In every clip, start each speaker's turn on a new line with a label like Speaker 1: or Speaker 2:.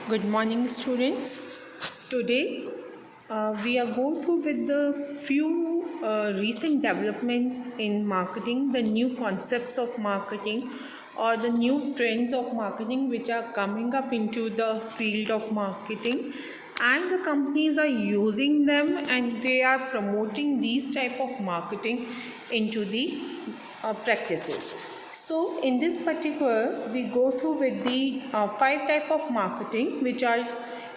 Speaker 1: Good morning, students. Today, we are going through with the few recent developments in marketing, the new concepts of marketing, or the new trends of marketing which are coming up into the field of marketing, and the companies are using them and they are promoting these type of marketing into the practices. So in this particular, we go through with the five type of marketing which are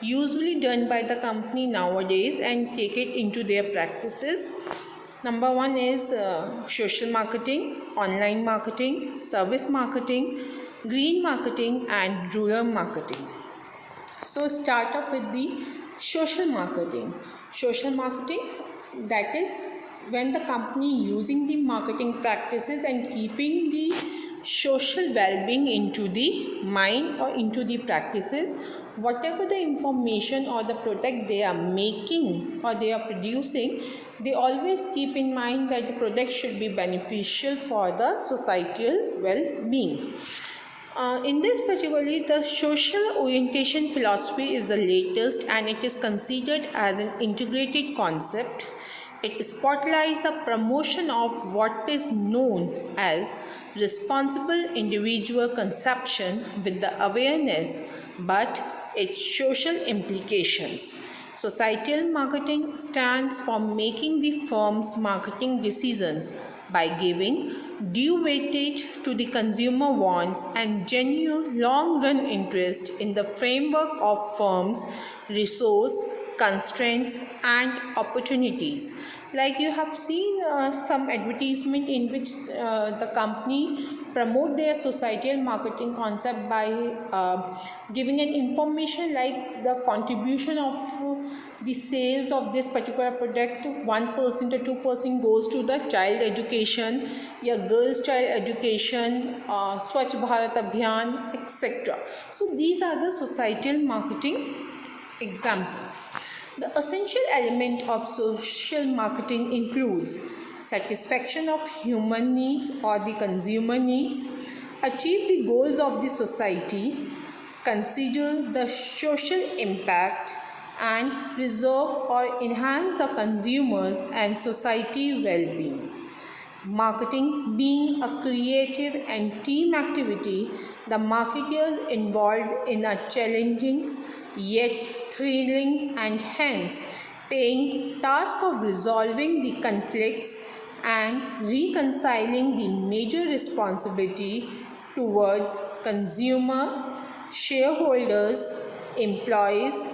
Speaker 1: usually done by the company nowadays and take it into their practices. Number one is social marketing, online marketing, service marketing, green marketing, and rural marketing. So start up with the social marketing. Social marketing, that is when the company using the marketing practices and keeping the social well-being into the mind or into the practices, whatever the information or the product they are making or they are producing, they always keep in mind that the product should be beneficial for the societal well-being. In this particularly, the social orientation philosophy is the latest and it is considered as an integrated concept. It spotlights the promotion of what is known as responsible individual consumption with the awareness but its social implications. Societal marketing stands for making the firm's marketing decisions by giving due weightage to the consumer wants and genuine long-run interest in the framework of firms' resource, constraints and opportunities. Like you have seen some advertisement in which the company promote their societal marketing concept by giving an information like the contribution of the sales of this particular product, 1% or 2% goes to the child education, your girls child education, Swachh Bharat Abhiyan, etc. So these are the societal marketing examples. The essential element of social marketing includes satisfaction of human needs or the consumer needs, achieve the goals of the society, consider the social impact, and preserve or enhance the consumers and society well-being. Marketing being a creative and team activity, the marketers involved in a challenging yet thrilling and hence paying task of resolving the conflicts and reconciling the major responsibility towards consumer, shareholders, employees,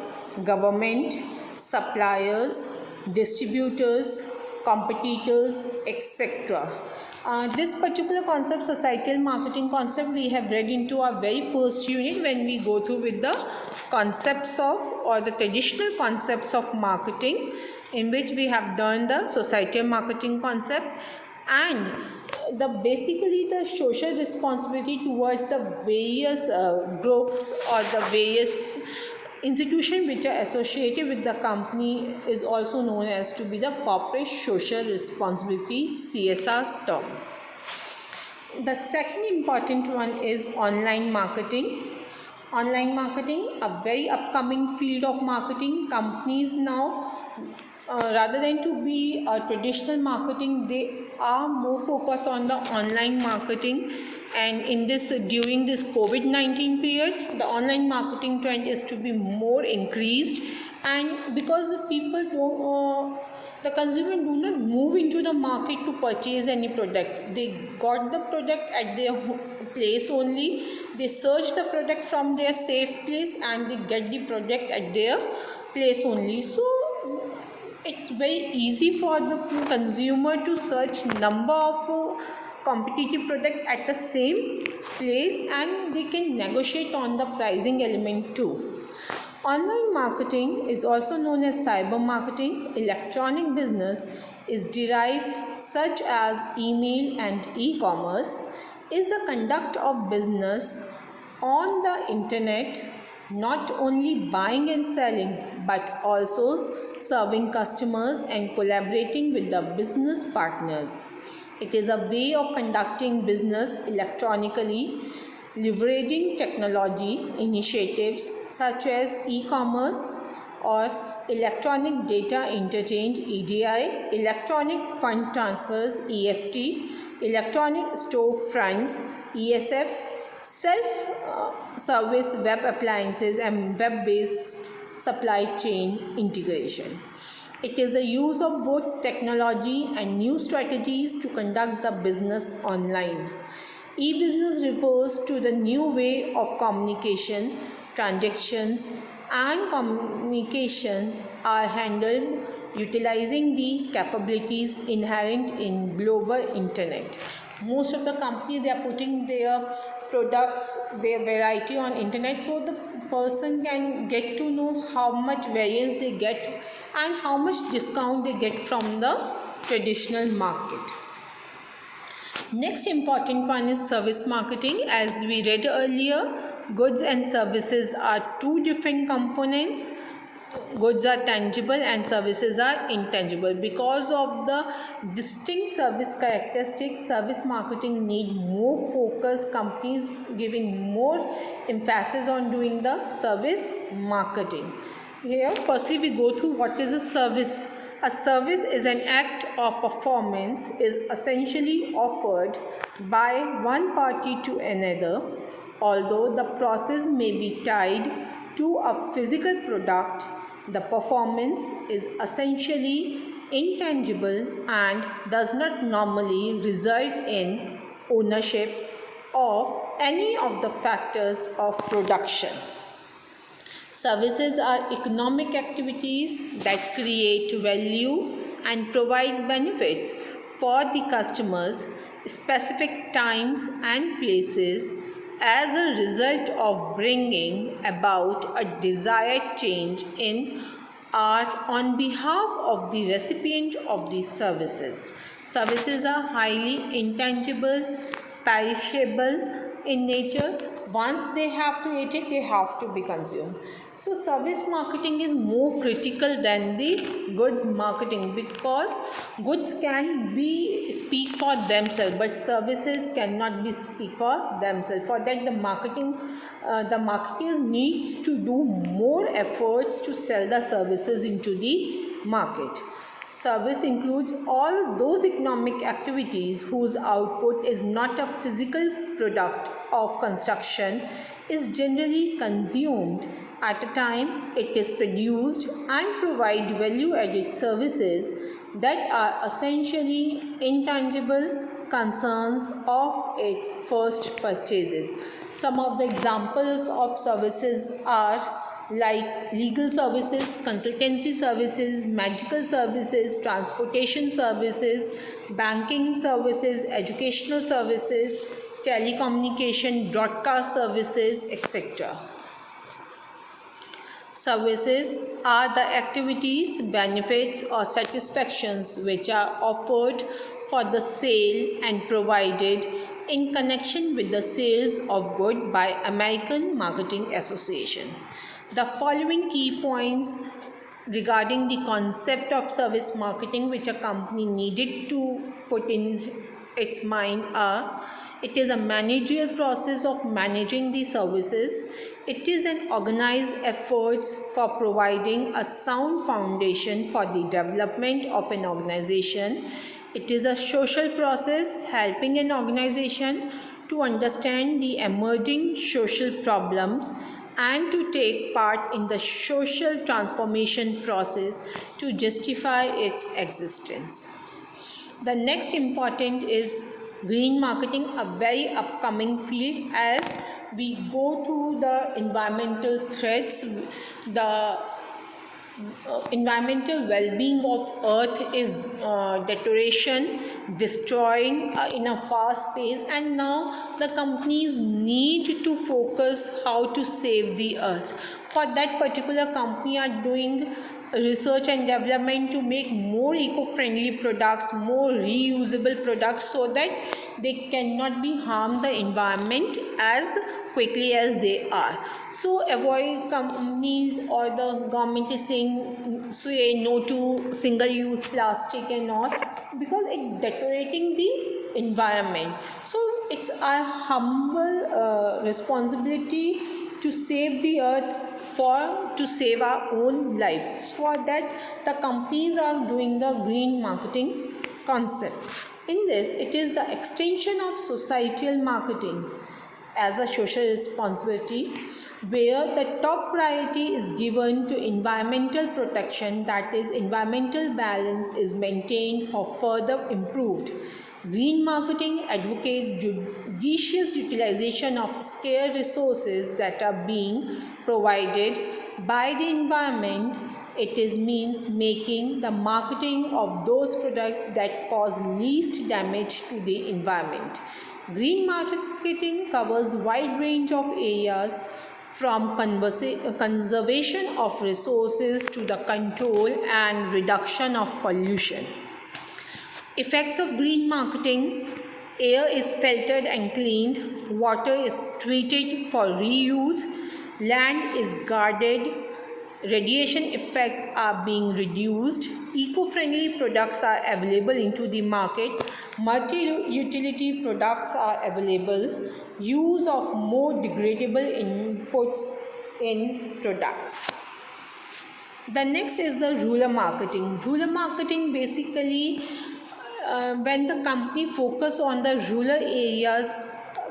Speaker 1: government, suppliers, distributors, competitors, etc. This particular concept, societal marketing concept, we have read into our very first unit when we go through with the concepts of or the traditional concepts of marketing, in which we have done the societal marketing concept and the basically the social responsibility towards the various groups or the various institution which are associated with the company is also known as to be the corporate social responsibility CSR term. The second important one is online marketing. Online marketing, a very upcoming field of marketing. Companies now, rather than to be a traditional marketing, they are more focused on the online marketing. And in this, during this COVID-19 period, the online marketing trend is to be more increased. And because the people don't, the consumer do not move into the market to purchase any product. They got the product at their place only. They search the product from their safe place and they get the product at their place only. So it's very easy for the consumer to search number of competitive product at the same place and they can negotiate on the pricing element too. Online marketing is also known as cyber marketing. Electronic business is derived such as email and e-commerce is the conduct of business on the internet, not only buying and selling but also serving customers and collaborating with the business partners. It is a way of conducting business electronically leveraging technology initiatives such as e-commerce or electronic data interchange (EDI), electronic fund transfers (EFT), electronic storefronts (ESF), self-service web appliances, and web-based supply chain integration. It is the use of both technology and new strategies to conduct the business online. E-business refers to the new way of communication, transactions, and communication are handled utilizing the capabilities inherent in global internet. Most of the companies, they are putting their products, their variety on internet, so the person can get to know how much variance they get and how much discount they get from the traditional market. Next important one is service marketing. As we read earlier, goods and services are two different components. Goods are tangible and services are intangible. Because of the distinct service characteristics, service marketing need more focus, companies giving more emphasis on doing the service marketing. Here, firstly, we go through what is a service. A service is an act or performance is essentially offered by one party to another, although the process may be tied to a physical product. The performance is essentially intangible and does not normally result in ownership of any of the factors of production. Services are economic activities that create value and provide benefits for the customers, specific times and places as a result of bringing about a desired change in or on behalf of the recipient of the services. Services are highly intangible, perishable in nature. Once they have created, they have to be consumed. So service marketing is more critical than the goods marketing, because goods can be speak for themselves, but services cannot be speak for themselves. For that, the marketers needs to do more efforts to sell the services into the market. Service includes all those economic activities whose output is not a physical product of construction, is generally consumed at a time it is produced, and provide value-added services that are essentially intangible concerns of its first purchases. Some of the examples of services are like legal services, consultancy services, medical services, transportation services, banking services, educational services, telecommunication, broadcast services, etc. Services are the activities, benefits or satisfactions which are offered for the sale and provided in connection with the sales of goods by American Marketing Association. The following key points regarding the concept of service marketing which a company needed to put in its mind are: it is a managerial process of managing the services. It is an organized effort for providing a sound foundation for the development of an organization. It is a social process helping an organization to understand the emerging social problems and to take part in the social transformation process to justify its existence. The next important is green marketing, a very upcoming field as we go through the environmental threats. The environmental well-being of earth is deterioration, destroying in a fast pace, and now the companies need to focus how to save the earth. For that, particular company are doing research and development to make more eco-friendly products, more reusable products, so that they cannot be harm the environment as quickly as they are. So avoid companies or the government is saying say no to single-use plastic and all, because it deteriorating the environment. So it's our humble responsibility to save the earth, to save our own life. For that, the companies are doing the green marketing concept. In this, it is the extension of societal marketing as a social responsibility, where the top priority is given to environmental protection, that is, environmental balance is maintained for further improved. Green marketing advocates judicious utilization of scarce resources that are being provided by the environment. It is means making the marketing of those products that cause least damage to the environment. Green marketing covers wide range of areas from conservation of resources to the control and reduction of pollution. Effects of green marketing: air is filtered and cleaned, water is treated for reuse, land is guarded, radiation effects are being reduced, eco-friendly products are available into the market, multi-utility products are available, use of more degradable inputs in products. The next is the rural marketing. Rural marketing basically when the company focus on the rural areas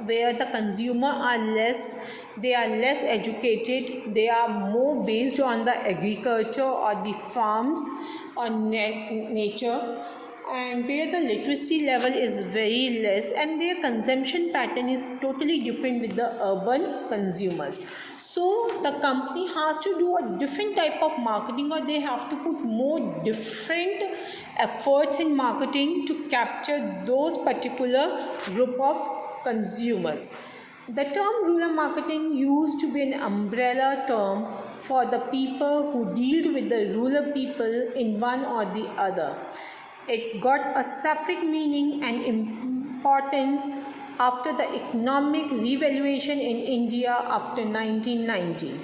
Speaker 1: where the consumer are less, they are less educated, they are more based on the agriculture or the farms or nature, and where the literacy level is very less and their consumption pattern is totally different with the urban consumers. So the company has to do a different type of marketing, or they have to put more different efforts in marketing to capture those particular group of consumers. The term rural marketing used to be an umbrella term for the people who deal with the rural people in one or the other. It got a separate meaning and importance after the economic revaluation in India after 1990.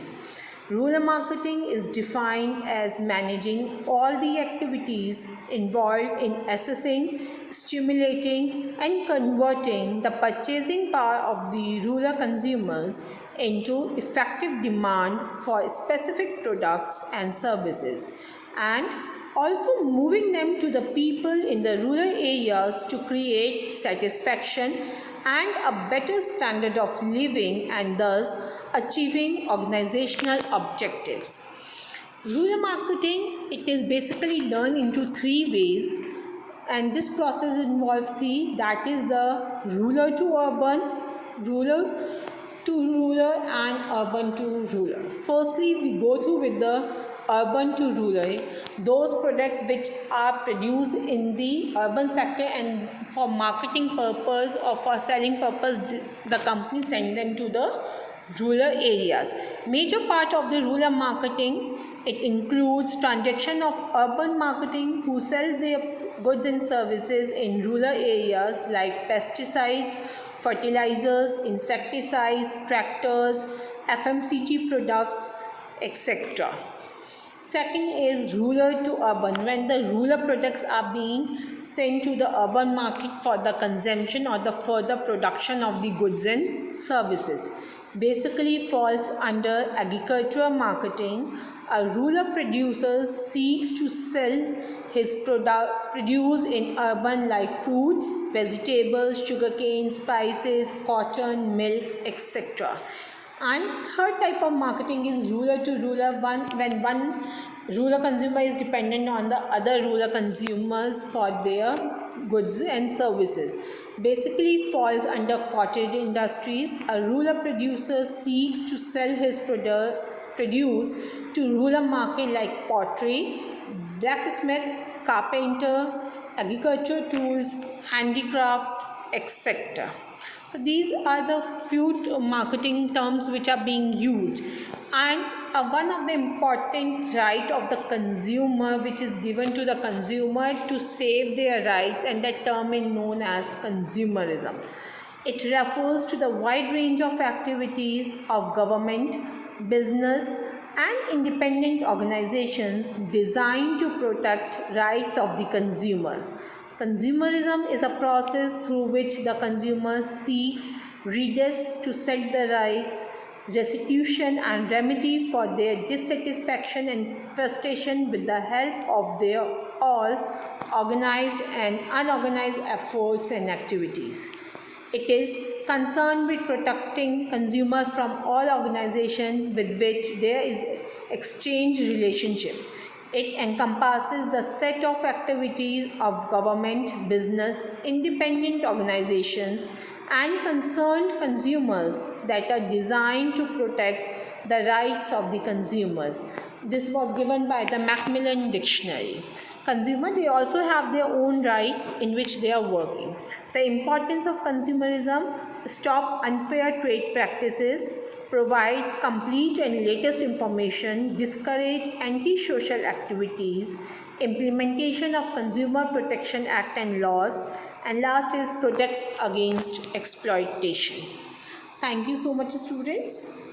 Speaker 1: Rural marketing is defined as managing all the activities involved in assessing, stimulating, and converting the purchasing power of the rural consumers into effective demand for specific products and services, and also moving them to the people in the rural areas to create satisfaction and a better standard of living, and thus achieving organizational objectives. Rural marketing, it is basically done into three ways, and this process involves three, that is the rural to urban, rural to rural, and urban to rural. Firstly, we go through with the urban to rural, those products which are produced in the urban sector and for marketing purpose or for selling purpose, the company send them to the rural areas. Major part of the rural marketing, it includes transaction of urban marketing who sell their goods and services in rural areas like pesticides, fertilizers, insecticides, tractors, FMCG products, etc. Second is rural to urban, when the rural products are being sent to the urban market for the consumption or the further production of the goods and services. Basically falls under agricultural marketing. A rural producer seeks to sell his produce in urban like fruits, vegetables, sugarcane, spices, cotton, milk, etc. And third type of marketing is rural to rural, when one rural consumer is dependent on the other rural consumers for their goods and services. Basically falls under cottage industries. A rural producer seeks to sell his produce to rural market like pottery, blacksmith, carpenter, agriculture tools, handicraft, etc. So these are the few marketing terms which are being used, and one of the important right of the consumer which is given to the consumer to save their rights, and that term is known as consumerism. It refers to the wide range of activities of government, business, and independent organizations designed to protect rights of the consumer. Consumerism is a process through which the consumer seeks redress to set the rights, restitution and remedy for their dissatisfaction and frustration with the help of their all organized and unorganized efforts and activities. It is concerned with protecting consumers from all organizations with which there is exchange relationship. It encompasses the set of activities of government, business, independent organizations, and concerned consumers that are designed to protect the rights of the consumers. This was given by the Macmillan Dictionary. Consumer, they also have their own rights in which they are working. The importance of consumerism: stop unfair trade practices, provide complete and latest information, discourage anti-social activities, implementation of Consumer Protection Act and laws, and last is protect against exploitation. Thank you so much, students.